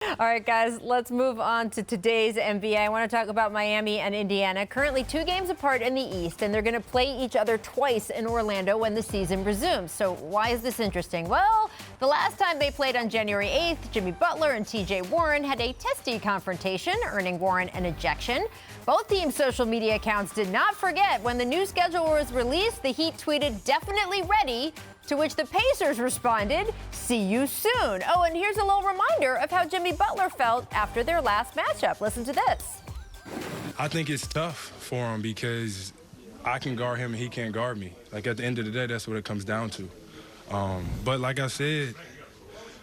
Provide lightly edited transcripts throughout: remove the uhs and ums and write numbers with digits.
All right, guys, let's move on to today's NBA. I want to talk about Miami and Indiana. Currently 2 games apart in the East, and they're going to play each other twice in Orlando when the season resumes. So why is this interesting? Well, the last time they played on January 8th, Jimmy Butler and TJ Warren had a testy confrontation, earning Warren an ejection. Both teams' social media accounts did not forget. When the new schedule was released, the Heat tweeted, "Definitely ready," to which the Pacers responded, "See you soon." Oh, and here's a little reminder of how Jimmy Butler felt after their last matchup. Listen to this. I think it's tough for him because I can guard him and he can't guard me. Like, at the end of the day, that's what it comes down to. But like I said,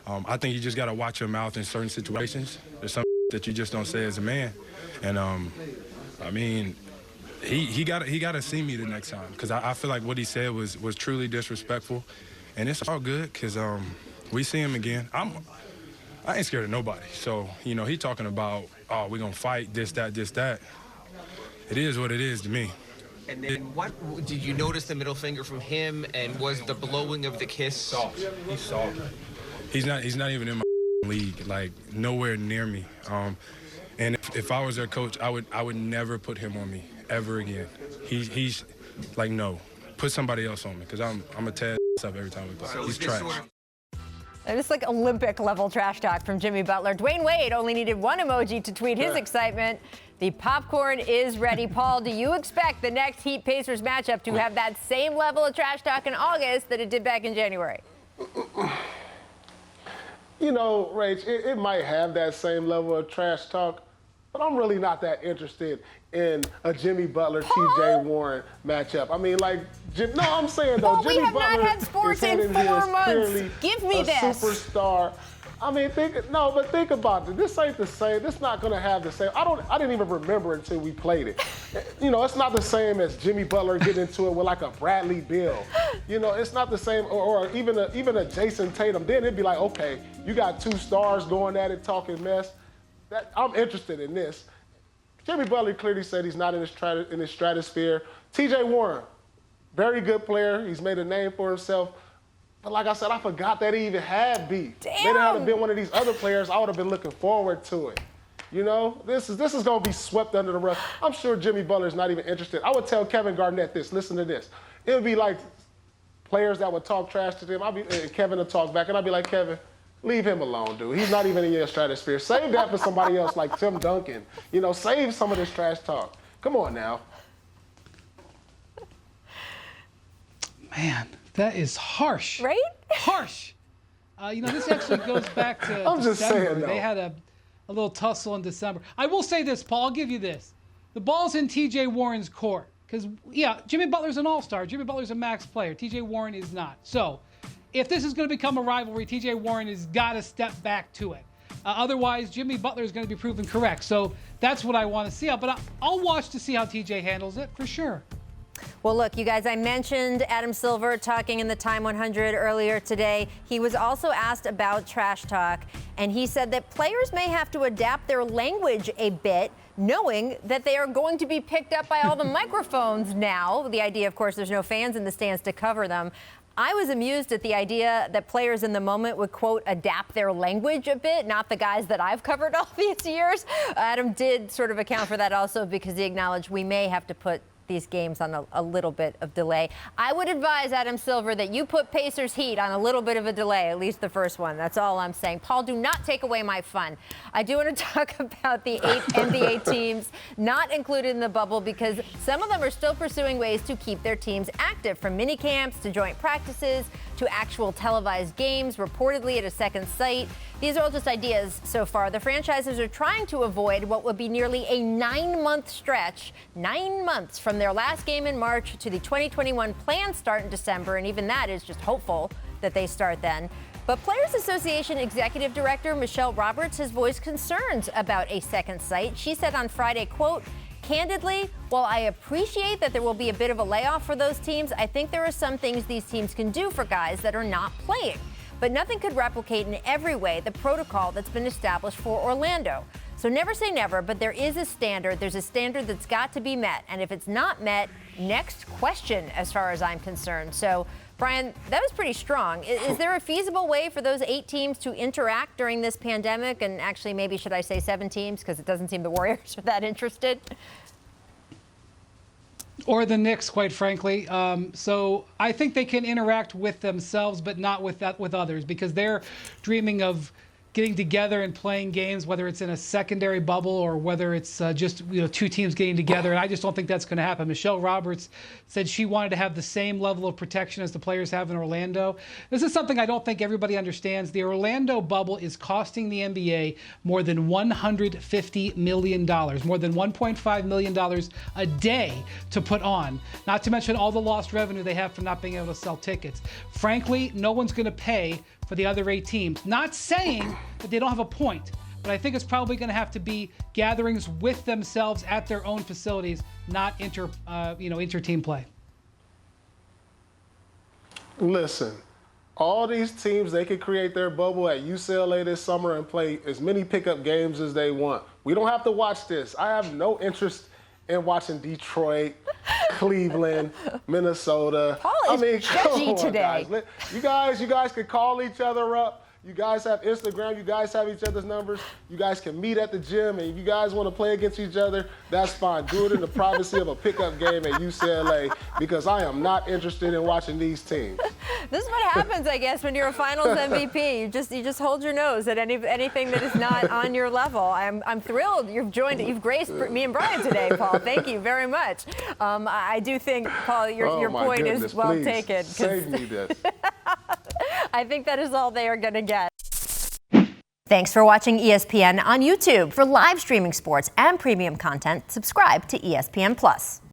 I think you just got to watch your mouth in certain situations. There's some that you just don't say as a man. And, I mean, he got to see me the next time, because I feel like what he said was truly disrespectful. And it's all good because we see him again. I ain't scared of nobody. So, he talking about, oh, we're going to fight, this, that. It is what it is to me. And then what did you notice the middle finger from him, and was the blowing of the kiss soft? He's soft. He's not even in my league, like nowhere near me. And if I was their coach, I would never put him on me ever again. He's like, no, put somebody else on me, because I'm a tear up every time we play. So he's trash. It's like Olympic-level trash talk from Jimmy Butler. Dwayne Wade only needed one emoji to tweet his excitement. The popcorn is ready. Paul, do you expect the next Heat-Pacers matchup to have that same level of trash talk in August that it did back in January? Rach, it might have that same level of trash talk, but I'm really not that interested in a Jimmy Butler, TJ Warren matchup. I mean, I'm saying, though, Paul, Jimmy we have Butler not had sports in 4 months. Give me this. Superstar. I mean, think about it. This ain't the same. This not going to have the same. I didn't even remember until we played it. It's not the same as Jimmy Butler getting into it with like a Bradley Beal. It's not the same, or even a Jason Tatum. Then it'd be like, okay, you got 2 stars going at it, talking mess. I'm interested in this. Jimmy Butler clearly said he's not in his stratosphere. TJ Warren, very good player. He's made a name for himself. But like I said, I forgot that he even had beef. Damn. Maybe had it been one of these other players, I would have been looking forward to it. This is going to be swept under the rug. I'm sure Jimmy Butler's not even interested. I would tell Kevin Garnett this. Listen to this. It would be like players that would talk trash to him. Kevin would talk back, and I'd be like, Kevin, leave him alone, dude. He's not even in your stratosphere. Save that for somebody else like Tim Duncan. Save some of this trash talk. Come on now. Man, that is harsh. Right? Harsh. This actually goes back to I'm just December. saying, though. They had a little tussle in December. I will say this, Paul. I'll give you this. The ball's in TJ Warren's court. Because, Jimmy Butler's an all-star. Jimmy Butler's a max player. TJ Warren is not. So, if this is going to become a rivalry, TJ Warren has got to step back to it. Otherwise, Jimmy Butler is going to be proven correct. So, that's what I want to see. But I'll watch to see how TJ handles it, for sure. Well, look, you guys, I mentioned Adam Silver talking in the Time 100 earlier today. He was also asked about trash talk, and he said that players may have to adapt their language a bit, knowing that they are going to be picked up by all the microphones now. The idea, of course, there's no fans in the stands to cover them. I was amused at the idea that players in the moment would, quote, adapt their language a bit, not the guys that I've covered all these years. Adam did sort of account for that also, because he acknowledged we may have to put these games on a little bit of delay. I would advise, Adam Silver, that you put Pacers Heat on a little bit of a delay, at least the first one. That's all I'm saying. Paul, do not take away my fun. I do want to talk about the 8 NBA teams not included in the bubble, because some of them are still pursuing ways to keep their teams active, from mini camps to joint practices to actual televised games, reportedly at a second site. These are all just ideas so far. The franchises are trying to avoid what would be nearly a 9-month stretch, 9 months from their last game in March to the 2021 planned start in December, and even that is just hopeful that they start then. But Players Association Executive Director Michelle Roberts has voiced concerns about a second site. She said on Friday, quote, "Candidly, while I appreciate that there will be a bit of a layoff for those teams, I think there are some things these teams can do for guys that are not playing. But nothing could replicate in every way the protocol that's been established for Orlando. So never say never, but there is a standard. There's a standard that's got to be met. And if it's not met, next question as far as I'm concerned." So Brian, that was pretty strong. Is there a feasible way for those 8 teams to interact during this pandemic? And actually, maybe should I say 7 teams, because it doesn't seem the Warriors are that interested? Or the Knicks, quite frankly. So I think they can interact with themselves, but not with others, because they're dreaming of getting together and playing games, whether it's in a secondary bubble or whether it's just 2 teams getting together. And I just don't think that's going to happen. Michelle Roberts said she wanted to have the same level of protection as the players have in Orlando. This is something I don't think everybody understands. The Orlando bubble is costing the NBA more than $150 million, more than $1.5 million a day to put on, not to mention all the lost revenue they have from not being able to sell tickets. Frankly, no one's going to pay for the other 8 teams. Not saying that they don't have a point, but I think it's probably going to have to be gatherings with themselves at their own facilities, not inter-team play. Listen, all these teams, they can create their bubble at UCLA this summer and play as many pickup games as they want. We don't have to watch this. I have no interest in watching Detroit, Cleveland, Minnesota. Paul is judgy today. Guys. You guys can call each other up. You guys have Instagram. You guys have each other's numbers. You guys can meet at the gym, and if you guys want to play against each other, that's fine. Do it in the privacy of a pickup game at UCLA, because I am not interested in watching these teams. This is what happens, I guess, when you're a Finals MVP. You just hold your nose at anything that is not on your level. I'm thrilled you've graced me and Brian today, Paul. Thank you very much. I do think, Paul, your point is well taken. Save me this. I think that is all they are going to get. Thanks for watching ESPN on YouTube. For live streaming sports and premium content, subscribe to ESPN+.